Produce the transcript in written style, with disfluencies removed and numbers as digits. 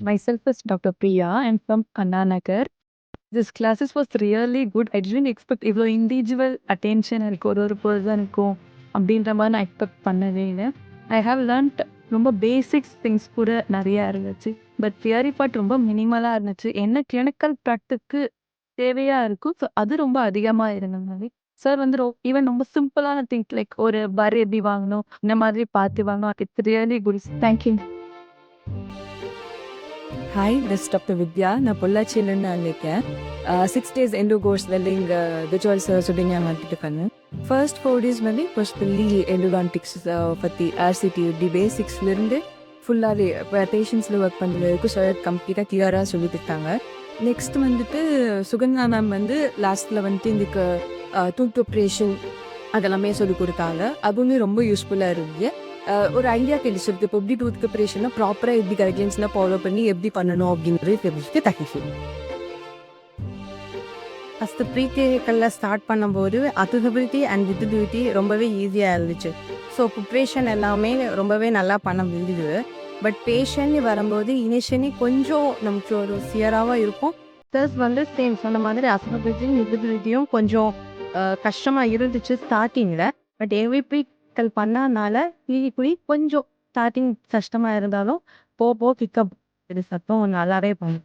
Myself is Dr. Priya. I'm from Anna Nagar. This classes was really good. I didn't expect இவ்வளோ individual attention இருக்கு ஒரு பர்சனுக்கும் அப்படின்ற மாதிரி நான் எக்ஸ்பெக்ட் பண்ணவே இல்லை. ஐ ஹாவ் லேர்ன்ட் ரொம்ப பேசிக்ஸ் திங்ஸ் கூட நிறையா இருந்துச்சு. பட் தியரி பார்ட் ரொம்ப மினிமலாக இருந்துச்சு. என்ன கிளினிக்கல் ப்ராக்டிக்கு தேவையாக இருக்கும். ஸோ அது ரொம்ப அதிகமாக இருந்தது. சார் வந்து ஈவன் ரொம்ப சிம்பிளான திங்ஸ் லைக் ஒரு பர் எப்படி வாங்கணும் இந்த மாதிரி பார்த்து வாங்கணும். It's really good. Thank you. Hi, this doctor Vidya. நான் பொள்ளாச்சியிலேருந்து இருக்கேன். 6 days எண்டோ கோர்ஸ் இங்கே விஜுவல் சொல்லி நான் வந்துட்டு இருக்கேன். ஃபர்ஸ்ட் 4 days வந்து ஃபர்ஸ்ட்லி எண்டோடான்டிக்ஸ் பற்றி ஆர்சிடி இப்படி பேசிக்ஸ்லேருந்து ஃபுல்லாகவே பேஷண்ட்ஸில் ஒர்க் பண்ணுறது வரைக்கும் சார் கம்ப்ளீட்டாக கிளியராக சொல்லி கொடுத்தாங்க. நெக்ஸ்ட் வந்துட்டு சுகன்யா மேம் வந்து லாஸ்ட்டில் வந்துட்டு இதுக்கு டூத் ஆப்ரேஷன் அதெல்லாமே சொல்லி கொடுத்தாங்க. அதுவுமே ரொம்ப யூஸ்ஃபுல்லாக இருந்துச்சு. ஒரு ஐடியா கிடைச்சிருக்கு. இப்போ எப்படி டூத் ப்ரிப்பரேஷனாக ப்ராப்பராக எப்படி கைட்லைன்ஸ்லாம் ஃபாலோ பண்ணி எப்படி பண்ணணும் அப்படின்றது தெரிஞ்சுட்டு தேங்க்யூ. ஃபஸ்ட்டு ப்ரீக்ளினிக்கலில் ஸ்டார்ட் பண்ணும்போது அக்சசிபிலிட்டி அண்ட் விசிபிலிட்டி ரொம்பவே ஈஸியாக இருந்துச்சு. ஸோ ப்ரிப்ரேஷன் எல்லாமே ரொம்பவே நல்லா பண்ண முடியுது. பட் பேஷண்ட் வரும்போது இனிஷியலி கொஞ்சம் நமக்கு ஒரு ஃபியராக இருக்கும். ப்ளஸ் வந்து சேம் சொன்ன மாதிரி அக்சசிபிலிட்டியும் விசிபிலிட்டியும் கொஞ்சம் கஷ்டமாக இருந்துச்சு ஸ்டார்டிங்கில். பட் எவ்ரிபிக்கல் பண்ணனால கொஞ்சம் ஸ்டார்டிங் கஷ்டமாக இருந்தாலும் போக பிக்கப் இது சத்தம் நல்லாவே பண்ணும்.